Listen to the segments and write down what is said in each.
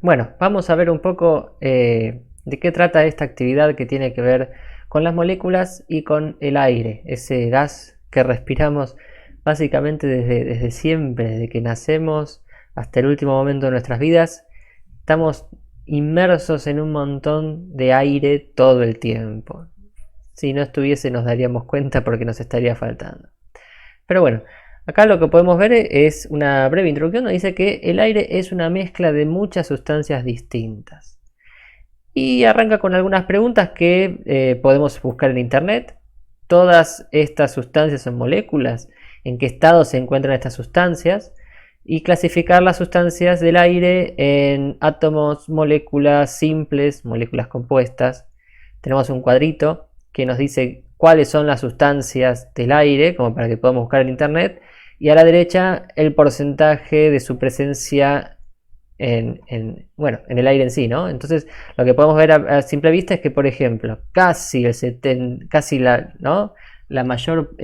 Bueno, vamos a ver un poco de qué trata esta actividad que tiene que ver con las moléculas y con el aire, ese gas que respiramos básicamente desde siempre, desde que nacemos hasta el último momento de nuestras vidas. Estamos inmersos en un montón de aire todo el tiempo. Si no estuviese nos daríamos cuenta porque nos estaría faltando. Pero bueno, acá lo que podemos ver es una breve introducción donde dice que el aire es una mezcla de muchas sustancias distintas. Y arranca con algunas preguntas que podemos buscar en internet. Todas estas sustancias son moléculas, en qué estado se encuentran estas sustancias y clasificar las sustancias del aire en átomos, moléculas simples, moléculas compuestas. Tenemos un cuadrito que nos dice cuáles son las sustancias del aire, como para que podamos buscar en internet, y a la derecha el porcentaje de su presencia bueno, en el aire en sí, ¿no? Entonces, lo que podemos ver a simple vista es que, por ejemplo, casi ¿no? La mayor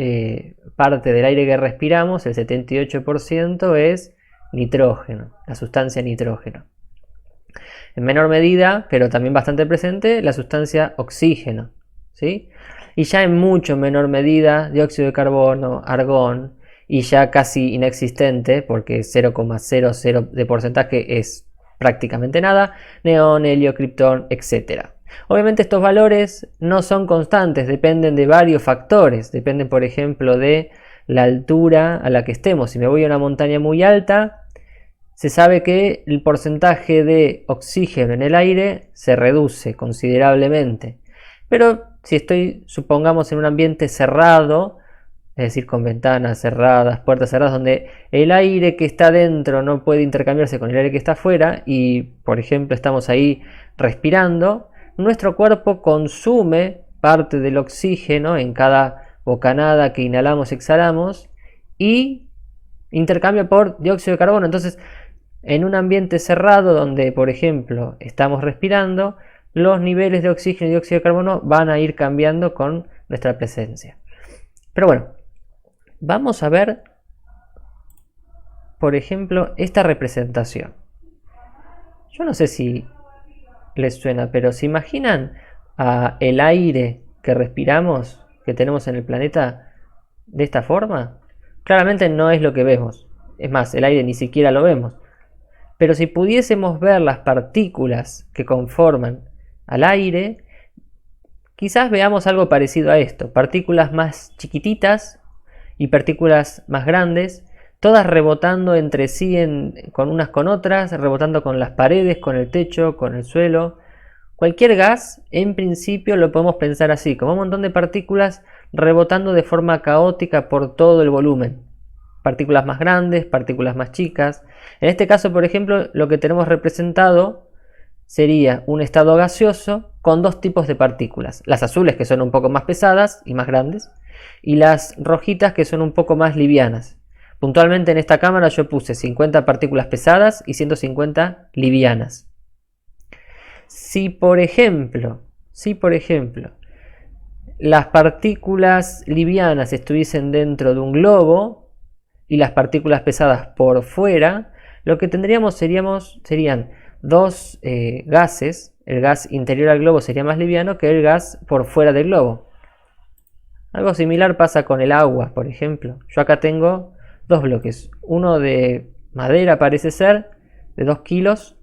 parte del aire que respiramos, el 78%, es nitrógeno, la sustancia nitrógeno. En menor medida, pero también bastante presente, la sustancia oxígeno, ¿sí? Y ya en mucho menor medida, dióxido de carbono, argón, y ya casi inexistente, porque 0,00 de porcentaje es prácticamente nada, neón, helio, kriptón, etc. Obviamente estos valores no son constantes, dependen de varios factores, dependen por ejemplo de la altura a la que estemos. Si me voy a una montaña muy alta, se sabe que el porcentaje de oxígeno en el aire se reduce considerablemente. Pero si estoy, supongamos, en un ambiente cerrado, es decir, con ventanas cerradas, puertas cerradas, donde el aire que está dentro no puede intercambiarse con el aire que está afuera y, por ejemplo, estamos ahí respirando, nuestro cuerpo consume parte del oxígeno en cada bocanada que inhalamos y exhalamos y intercambia por dióxido de carbono. Entonces, en un ambiente cerrado donde, por ejemplo, estamos respirando, los niveles de oxígeno y dióxido de carbono van a ir cambiando con nuestra presencia. Pero bueno, vamos a ver, por ejemplo, esta representación. Yo no sé si les suena, pero ¿se imaginan el aire que respiramos, que tenemos en el planeta, de esta forma? Claramente no es lo que vemos. Es más, el aire ni siquiera lo vemos. Pero si pudiésemos ver las partículas que conforman al aire, quizás veamos algo parecido a esto. Partículas más chiquititas y partículas más grandes, todas rebotando entre sí con unas con otras, rebotando con las paredes, con el techo, con el suelo. Cualquier gas, en principio, lo podemos pensar así, como un montón de partículas rebotando de forma caótica por todo el volumen. Partículas más grandes, partículas más chicas. En este caso, por ejemplo, lo que tenemos representado sería un estado gaseoso con dos tipos de partículas. Las azules, que son un poco más pesadas y más grandes, y las rojitas, que son un poco más livianas. Puntualmente en esta cámara yo puse 50 partículas pesadas y 150 livianas. Si por ejemplo, las partículas livianas estuviesen dentro de un globo y las partículas pesadas por fuera, lo que tendríamos serían dos gases. El gas interior al globo sería más liviano que el gas por fuera del globo. Algo similar pasa con el agua, por ejemplo. Yo acá tengo dos bloques, uno de madera parece ser, de 2 kilos,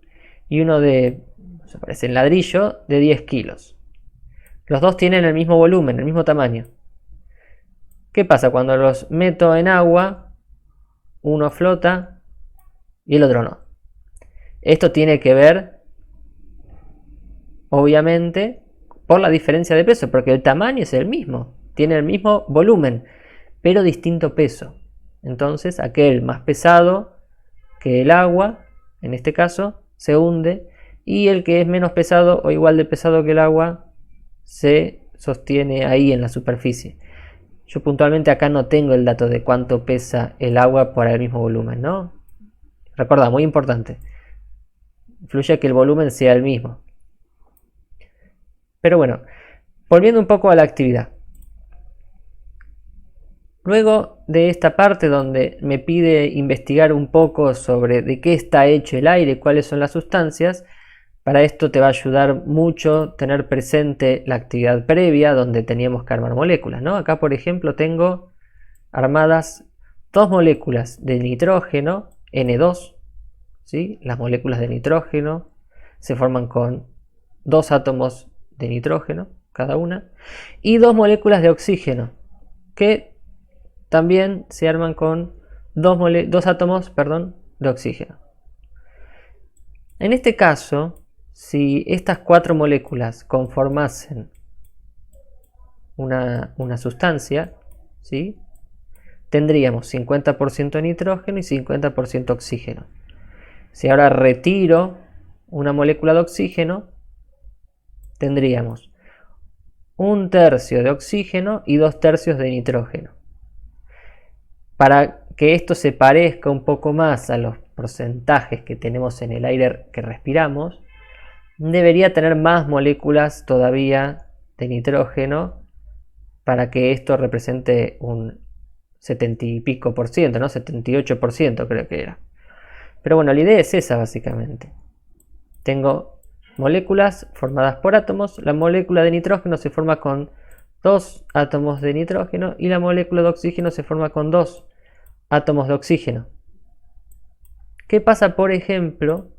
y uno de, parece en ladrillo, de 10 kilos. Los dos tienen el mismo volumen, el mismo tamaño. ¿Qué pasa? Cuando los meto en agua, uno flota y el otro no. Esto tiene que ver, obviamente, por la diferencia de peso, porque el tamaño es el mismo, tiene el mismo volumen, pero distinto peso. Entonces, aquel más pesado que el agua, en este caso, se hunde, y el que es menos pesado o igual de pesado que el agua se sostiene ahí en la superficie. Yo puntualmente acá no tengo el dato de cuánto pesa el agua por el mismo volumen, ¿no? Recuerda, muy importante, influye que el volumen sea el mismo. Pero bueno, volviendo un poco a la actividad. Luego de esta parte donde me pide investigar un poco sobre de qué está hecho el aire, cuáles son las sustancias, para esto te va a ayudar mucho tener presente la actividad previa donde teníamos que armar moléculas, ¿no? Acá, por ejemplo, tengo armadas dos moléculas de nitrógeno, N2, ¿sí? Las moléculas de nitrógeno se forman con dos átomos de nitrógeno cada una y dos moléculas de oxígeno que también se arman con dos átomos, perdón, de oxígeno. En este caso, si estas cuatro moléculas conformasen una sustancia, ¿sí? Tendríamos 50% nitrógeno y 50% oxígeno. Si ahora retiro una molécula de oxígeno, tendríamos un tercio de oxígeno y dos tercios de nitrógeno. Para que esto se parezca un poco más a los porcentajes que tenemos en el aire que respiramos, debería tener más moléculas todavía de nitrógeno para que esto represente un 70 y pico por ciento, ¿no? 78% creo que era. Pero bueno, la idea es esa básicamente. Tengo moléculas formadas por átomos. La molécula de nitrógeno se forma con dos átomos de nitrógeno y la molécula de oxígeno se forma con dos átomos de oxígeno. ¿Qué pasa, por ejemplo,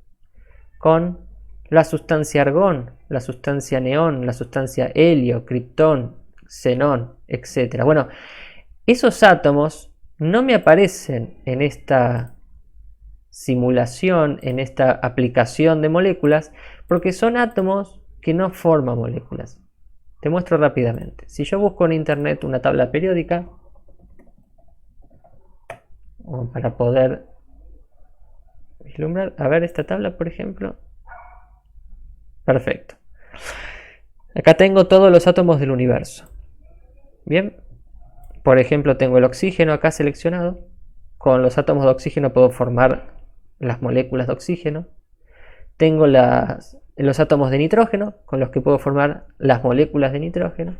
con la sustancia argón, la sustancia neón, la sustancia helio, criptón, xenón, etcétera? Bueno, esos átomos no me aparecen en esta simulación, en esta aplicación de moléculas, porque son átomos que no forman moléculas. Te muestro rápidamente. Si yo busco en internet una tabla periódica, para poder vislumbrar, a ver esta tabla, por ejemplo. Perfecto. Acá tengo todos los átomos del universo. Bien. Por ejemplo, tengo el oxígeno acá seleccionado. Con los átomos de oxígeno puedo formar las moléculas de oxígeno. Tengo los átomos de nitrógeno, con los que puedo formar las moléculas de nitrógeno.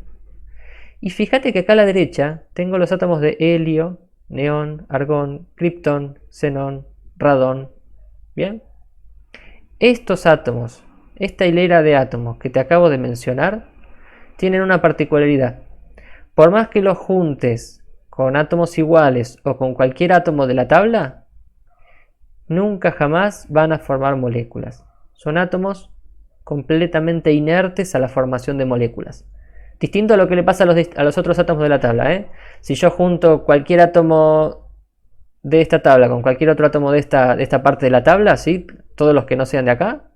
Y fíjate que acá a la derecha tengo los átomos de helio, neón, argón, criptón, xenón, radón. Bien. Estos átomos, esta hilera de átomos que te acabo de mencionar, tienen una particularidad. Por más que los juntes con átomos iguales o con cualquier átomo de la tabla, nunca jamás van a formar moléculas. Son átomos completamente inertes a la formación de moléculas. Distinto a lo que le pasa a los otros átomos de la tabla, ¿eh? Si yo junto cualquier átomo de esta tabla con cualquier otro átomo de esta parte de la tabla, ¿sí? Todos los que no sean de acá,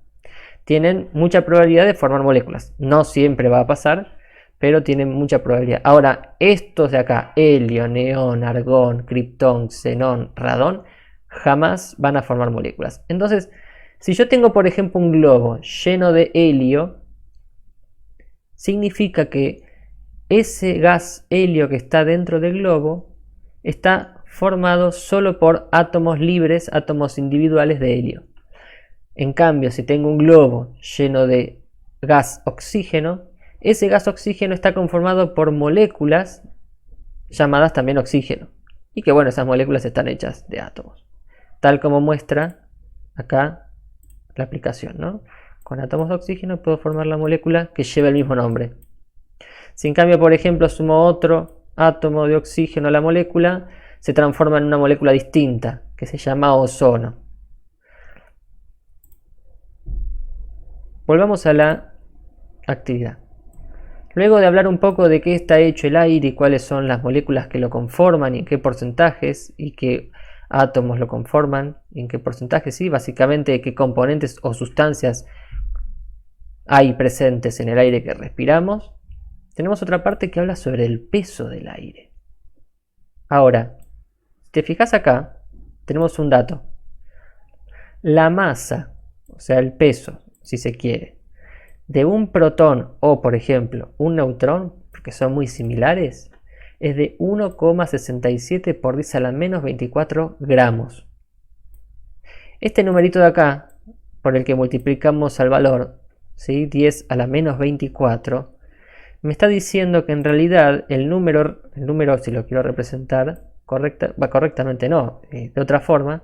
tienen mucha probabilidad de formar moléculas. No siempre va a pasar, pero tienen mucha probabilidad. Ahora, estos de acá, helio, neón, argón, criptón, xenón, radón, jamás van a formar moléculas. Entonces, si yo tengo, por ejemplo, un globo lleno de helio, significa que ese gas helio que está dentro del globo está formado solo por átomos libres, átomos individuales de helio. En cambio, si tengo un globo lleno de gas oxígeno, ese gas oxígeno está conformado por moléculas llamadas también oxígeno. Y que bueno, esas moléculas están hechas de átomos. Tal como muestra acá la aplicación, ¿no? Con átomos de oxígeno puedo formar la molécula que lleva el mismo nombre. Si en cambio, por ejemplo, sumo otro átomo de oxígeno a la molécula, se transforma en una molécula distinta, que se llama ozono. Volvamos a la actividad. Luego de hablar un poco de qué está hecho el aire y cuáles son las moléculas que lo conforman y en qué porcentajes y qué átomos lo conforman y en qué porcentajes, sí, básicamente qué componentes o sustancias hay presentes en el aire que respiramos, tenemos otra parte que habla sobre el peso del aire. Ahora, si te fijas acá, tenemos un dato. La masa, o sea el peso, si se quiere, de un protón o, por ejemplo, un neutrón, porque son muy similares, es de 1,67 por 10 a la menos 24 gramos. Este numerito de acá, por el que multiplicamos al valor, ¿sí? 10 a la menos 24, me está diciendo que en realidad el número si lo quiero representar correctamente, no, de otra forma,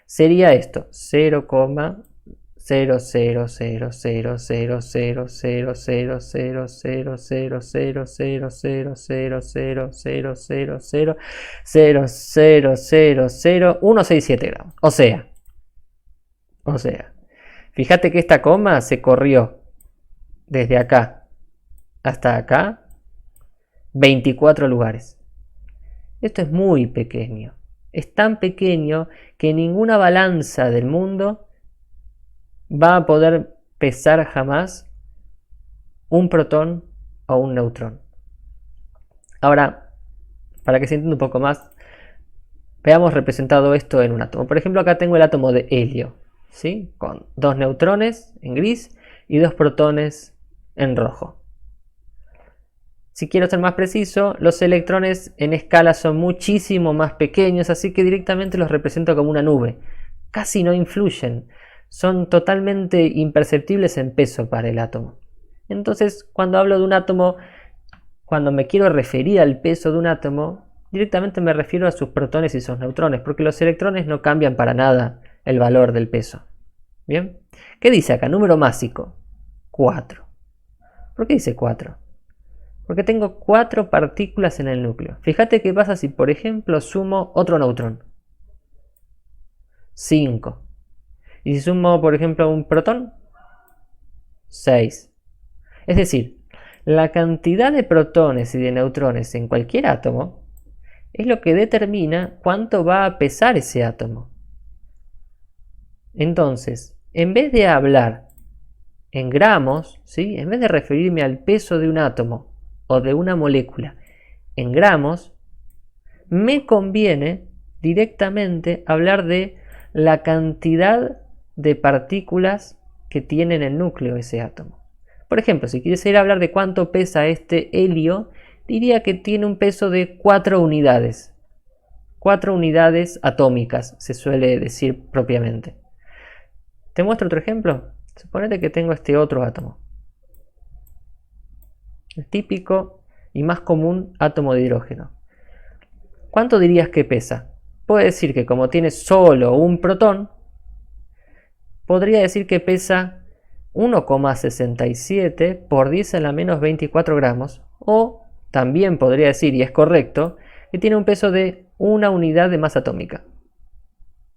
sería esto, 0,0000000000000000000000000000000000000000000000000000000000000000000000000000000000000000000000000000000000000 gramos. Fíjate que esta coma se corrió desde acá hasta acá 24 lugares. Esto es muy pequeño. Es tan pequeño que ninguna balanza del mundo va a poder pesar jamás un protón o un neutrón. Ahora, para que se entienda un poco más, veamos representado esto en un átomo. Por ejemplo, acá tengo el átomo de helio, ¿sí? Con 2 neutrones en gris y 2 protones en rojo. Si quiero ser más preciso, los electrones en escala son muchísimo más pequeños, así que directamente los represento como una nube. Casi no influyen, son totalmente imperceptibles en peso para el átomo. Entonces, cuando hablo de un átomo, cuando me quiero referir al peso de un átomo, directamente me refiero a sus protones y sus neutrones, porque los electrones no cambian para nada el valor del peso. ¿Bien? ¿Qué dice acá? Número másico, 4. ¿Por qué dice 4? Porque tengo 4 partículas en el núcleo. Fíjate qué pasa si, por ejemplo, sumo otro neutrón. 5. Y si sumo, por ejemplo, un protón, 6. Es decir, la cantidad de protones y de neutrones en cualquier átomo es lo que determina cuánto va a pesar ese átomo. Entonces, en vez de hablar en gramos, ¿sí? En vez de referirme al peso de un átomo o de una molécula en gramos, me conviene directamente hablar de la cantidad de partículas que tiene en el núcleo ese átomo. Por ejemplo, si quisiera hablar de cuánto pesa este helio, diría que tiene un peso de 4 unidades. 4 unidades atómicas, se suele decir propiamente. ¿Te muestro otro ejemplo? Suponete que tengo este otro átomo. El típico y más común átomo de hidrógeno. ¿Cuánto dirías que pesa? Puedo decir que como tiene solo un protón, podría decir que pesa 1,67 por 10 a la menos 24 gramos. O también podría decir, y es correcto, que tiene un peso de 1 unidad de masa atómica.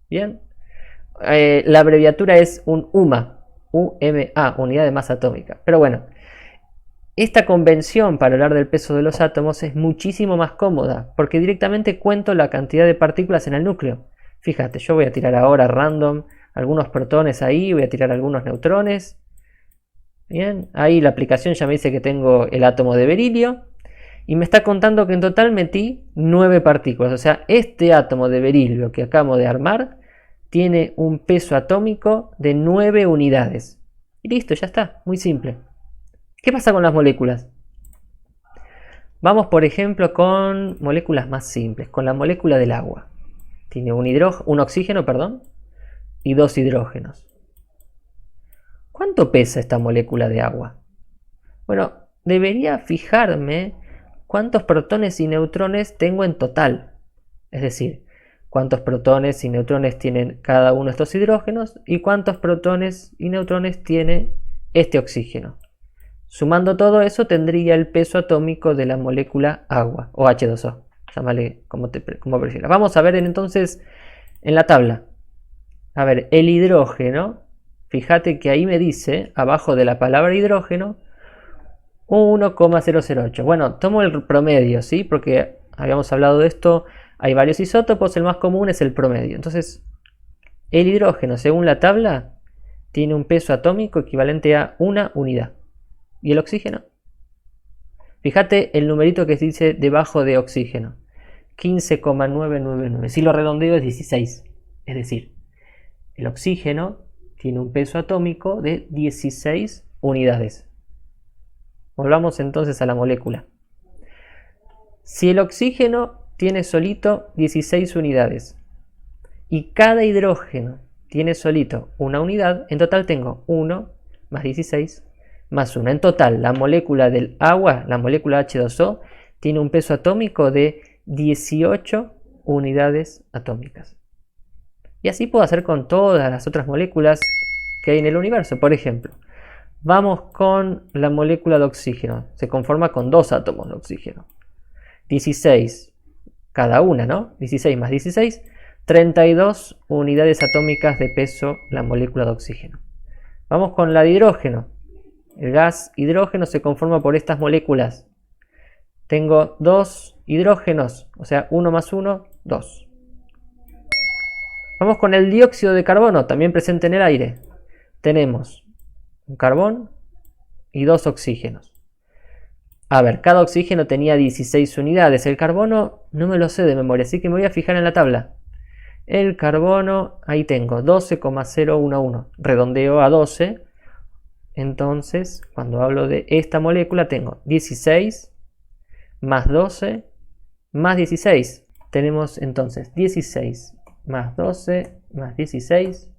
Bien. La abreviatura es un UMA, UMA, unidad de masa atómica. Pero bueno, esta convención para hablar del peso de los átomos es muchísimo más cómoda, porque directamente cuento la cantidad de partículas en el núcleo. Fíjate, yo voy a tirar ahora random algunos protones ahí, voy a tirar algunos neutrones. Bien, ahí la aplicación ya me dice que tengo el átomo de berilio y me está contando que en total metí 9 partículas. O sea, este átomo de berilio que acabo de armar tiene un peso atómico de 9 unidades. Y listo, ya está, muy simple. ¿Qué pasa con las moléculas? Vamos, por ejemplo, con moléculas más simples, con la molécula del agua. Tiene un oxígeno, perdón, y 2 hidrógenos. ¿Cuánto pesa esta molécula de agua? Bueno, debería fijarme cuántos protones y neutrones tengo en total. Es decir, cuántos protones y neutrones tienen cada uno de estos hidrógenos y cuántos protones y neutrones tiene este oxígeno. Sumando todo eso tendría el peso atómico de la molécula agua o H2O. Llámale como prefieras. Vamos a ver entonces en la tabla. A ver, el hidrógeno, fíjate que ahí me dice, abajo de la palabra hidrógeno, 1,008. Bueno, tomo el promedio, ¿sí? Porque habíamos hablado de esto. Hay varios isótopos, el más común es el promedio. Entonces, el hidrógeno, según la tabla, tiene un peso atómico equivalente a 1 unidad. ¿Y el oxígeno? Fíjate el numerito que se dice debajo de oxígeno. 15,999. Si lo redondeo es 16. Es decir, el oxígeno tiene un peso atómico de 16 unidades. Volvamos entonces a la molécula. Si el oxígeno tiene solito 16 unidades y cada hidrógeno tiene solito 1 unidad, en total tengo 1 más 16 más 1. En total, la molécula del agua, la molécula H2O, tiene un peso atómico de 18 unidades atómicas. Y así puedo hacer con todas las otras moléculas que hay en el universo. Por ejemplo, vamos con la molécula de oxígeno. Se conforma con 2 átomos de oxígeno. 16 cada una, ¿no? 16 más 16, 32 unidades atómicas de peso la molécula de oxígeno. Vamos con la de hidrógeno. El gas hidrógeno se conforma por estas moléculas. Tengo 2 hidrógenos, o sea, 1 más 1, 2. Vamos con el dióxido de carbono, también presente en el aire. Tenemos un carbón y 2 oxígenos. A ver, cada oxígeno tenía 16 unidades. El carbono no me lo sé de memoria, así que me voy a fijar en la tabla. El carbono, ahí tengo 12,011. Redondeo a 12. Entonces, cuando hablo de esta molécula, tengo 16 más 12 más 16. Tenemos entonces 16 más 12 más 16,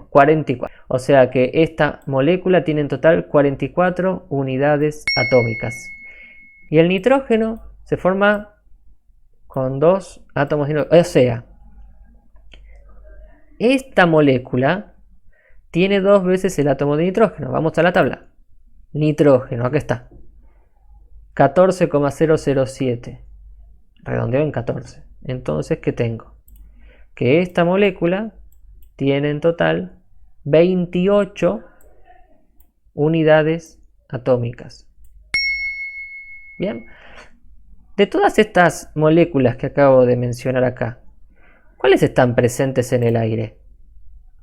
44. O sea que esta molécula tiene en total 44 unidades atómicas. Y el nitrógeno se forma con 2 átomos de nitrógeno. O sea, esta molécula tiene 2 veces el átomo de nitrógeno. Vamos a la tabla. Nitrógeno, acá está. 14,007. Redondeo en 14. Entonces, ¿qué tengo? Que esta molécula tiene en total 28 unidades atómicas. Bien. De todas estas moléculas que acabo de mencionar acá, ¿cuáles están presentes en el aire?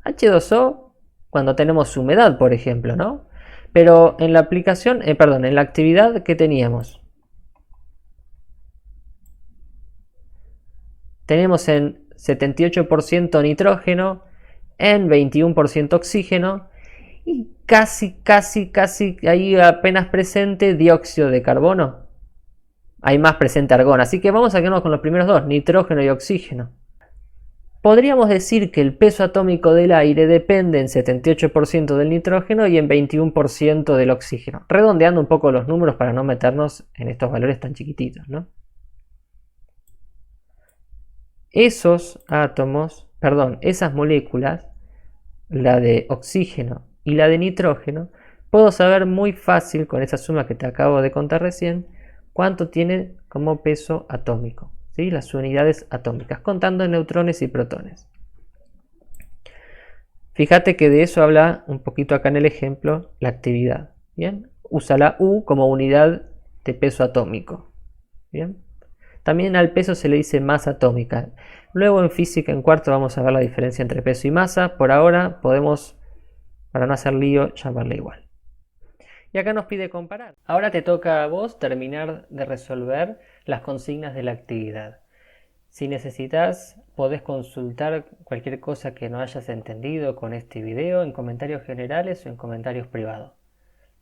H2O cuando tenemos humedad, por ejemplo, ¿no? Pero en la aplicación, en la actividad que teníamos, tenemos en 78% nitrógeno, en 21% oxígeno y casi ahí apenas presente dióxido de carbono. Hay más presente argón, así que vamos a quedarnos con los primeros dos, nitrógeno y oxígeno. Podríamos decir que el peso atómico del aire depende en 78% del nitrógeno y en 21% del oxígeno, redondeando un poco los números para no meternos en estos valores tan chiquititos, ¿no? Esos átomos, esas moléculas, la de oxígeno y la de nitrógeno, puedo saber muy fácil con esa suma que te acabo de contar recién, cuánto tiene como peso atómico, ¿sí? Las unidades atómicas, contando neutrones y protones. Fíjate que de eso habla un poquito acá en el ejemplo la actividad. ¿Bien? Usa la U como unidad de peso atómico. ¿Bien? También al peso se le dice masa atómica. Luego en física en cuarto vamos a ver la diferencia entre peso y masa. Por ahora podemos, para no hacer lío, llamarle igual. Y acá nos pide comparar. Ahora te toca a vos terminar de resolver las consignas de la actividad. Si necesitas, podés consultar cualquier cosa que no hayas entendido con este video en comentarios generales o en comentarios privados.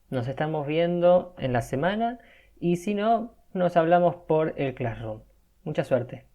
Nos estamos viendo en la semana y si no, nos hablamos por el Classroom. Mucha suerte.